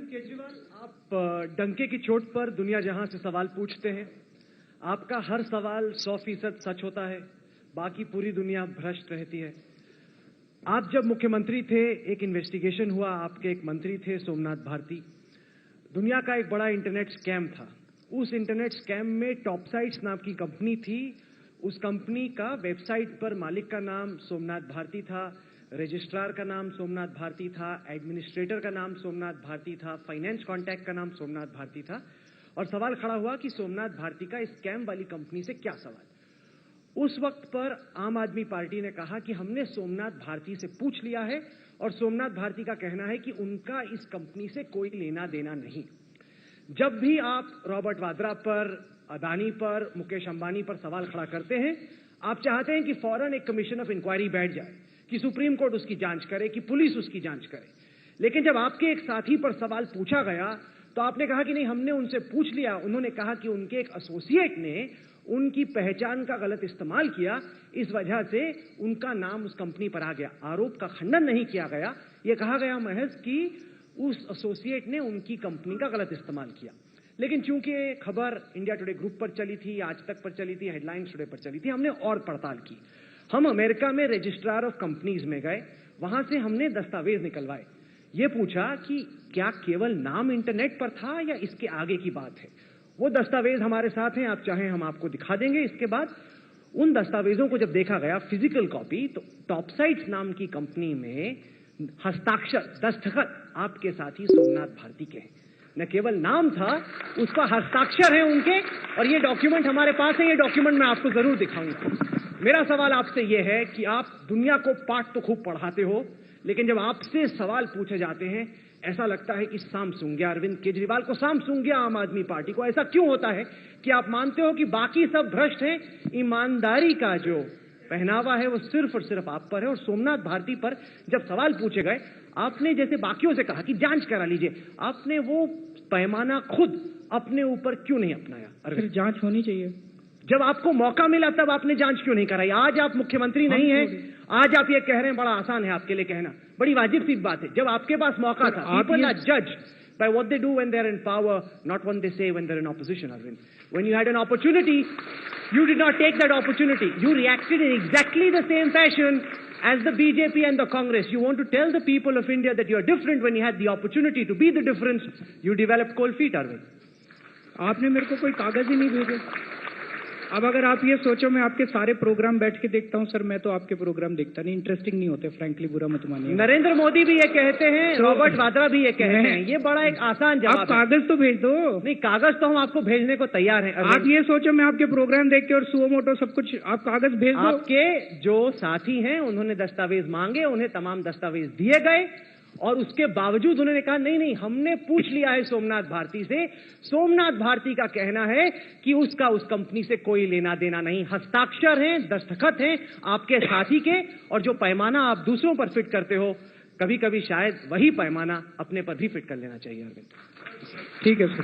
केजरीवाल, आप डंके की चोट पर दुनिया जहां से सवाल पूछते हैं, आपका हर सवाल 100% सच होता है, बाकी पूरी दुनिया भ्रष्ट रहती है। आप जब मुख्यमंत्री थे, एक इन्वेस्टिगेशन हुआ, आपके एक मंत्री थे सोमनाथ भारती। दुनिया का एक बड़ा इंटरनेट स्कैम था। उस इंटरनेट स्कैम में टॉपसाइट्स नाम की कंपनी थी। उस कंपनी का वेबसाइट पर मालिक का नाम सोमनाथ भारती था, रजिस्ट्रार का नाम सोमनाथ भारती था, एडमिनिस्ट्रेटर का नाम सोमनाथ भारती था, फाइनेंस कॉन्टैक्ट का नाम सोमनाथ भारती था। और सवाल खड़ा हुआ कि सोमनाथ भारती का इस स्कैम वाली कंपनी से क्या सवाल। उस वक्त पर आम आदमी पार्टी ने कहा कि हमने सोमनाथ भारती से पूछ लिया है और सोमनाथ भारती का कहना है कि उनका इस कंपनी से कोई लेना देना नहीं। जब भी आप रॉबर्ट वाड्रा पर, अदानी पर, मुकेश अंबानी पर सवाल खड़ा करते हैं, आप चाहते हैं कि फौरन एक कमीशन ऑफ इंक्वायरी बैठ जाए, कि सुप्रीम कोर्ट उसकी जांच करे, कि पुलिस उसकी जांच करे। लेकिन जब आपके एक साथी पर सवाल पूछा गया तो आपने कहा कि नहीं, हमने उनसे पूछ लिया। उन्होंने कहा कि उनके एक एसोसिएट ने उनकी पहचान का गलत इस्तेमाल किया, इस वजह से उनका नाम उस कंपनी पर आ गया। आरोप का खंडन नहीं किया गया, यह कहा गया महज कि उस एसोसिएट ने उनकी कंपनी का गलत इस्तेमाल किया। लेकिन चूंकि खबर इंडिया टुडे ग्रुप पर चली थी, आज तक पर चली थी, हेडलाइंस टुडे पर चली थी, हमने और पड़ताल की। हम अमेरिका में रजिस्ट्रार ऑफ कंपनीज में गए, वहां से हमने दस्तावेज निकलवाए। ये पूछा कि क्या केवल नाम इंटरनेट पर था या इसके आगे की बात है। वो दस्तावेज हमारे साथ हैं, आप चाहें हम आपको दिखा देंगे। इसके बाद उन दस्तावेजों को जब देखा गया फिजिकल कॉपी, तो टॉपसाइट्स नाम की कंपनी में हस्ताक्षर, दस्तखत आपके साथी सोमनाथ भारती के हैं। न केवल नाम था, उसका हस्ताक्षर है उनके, और ये डॉक्यूमेंट हमारे पास है। ये डॉक्यूमेंट मैं आपको जरूर दिखाऊंगा। मेरा सवाल आपसे यह है कि आप दुनिया को पाठ तो खूब पढ़ाते हो, लेकिन जब आपसे सवाल पूछे जाते हैं, ऐसा लगता है कि साम सूंघ गया अरविंद केजरीवाल को, साम सूंघ गया आम आदमी पार्टी को। ऐसा क्यों होता है कि आप मानते हो कि बाकी सब भ्रष्ट हैं, ईमानदारी का जो पहनावा है वो सिर्फ और सिर्फ आप पर है। और सोमनाथ भारती पर जब सवाल पूछे गए, आपने जैसे बाकियों से कहा कि जांच करा लीजिए, आपने वो पैमाना खुद अपने ऊपर क्यों नहीं अपनाया? फिर जांच होनी चाहिए। जब आपको मौका मिला तब आपने जांच क्यों नहीं कराई? आज आप मुख्यमंत्री नहीं हैं, आज आप ये कह रहे हैं, बड़ा आसान है आपके लिए कहना, बड़ी वाजिब सी बात है। जब आपके पास मौका था, people are judged by what they do when they're in power, not what they say when they're in opposition, Arvind. When you had an opportunity, you did not take that opportunity. You reacted in exactly the same fashion as the BJP and the Congress. You want to tell the people of India that you are different when you had the opportunity to be the difference. You developed cold feet, Arvind. आपने मेरे को कोई कागज ही नहीं भेजे। अब अगर आप ये सोचो मैं आपके सारे प्रोग्राम बैठ के देखता हूं, सर मैं तो आपके प्रोग्राम देखता नहीं, इंटरेस्टिंग नहीं होते, फ्रैंकली बुरा मत मानिए। नरेंद्र मोदी भी ये कहते हैं, रॉबर्ट वाड्रा भी ये कहते हैं। ये बड़ा एक आसान जवाब। आप कागज तो भेज दो। नहीं, कागज तो हम आपको भेजने को तैयार हैं। आप ये सोचो मैं आपके प्रोग्राम देख के और सुओ मोटो सब कुछ, आप कागज भेज दो। आपके जो साथी हैं उन्होंने दस्तावेज मांगे, उन्हें तमाम दस्तावेज दिए गए, और उसके बावजूद उन्होंने कहा नहीं नहीं, हमने पूछ लिया है सोमनाथ भारती से। सोमनाथ भारती का कहना है कि उसका उस कंपनी से कोई लेना देना नहीं। हस्ताक्षर हैं, दस्तखत हैं आपके साथी के, और जो पैमाना आप दूसरों पर फिट करते हो, कभी कभी शायद वही पैमाना अपने पर भी फिट कर लेना चाहिए। अरविंद, ठीक है सर।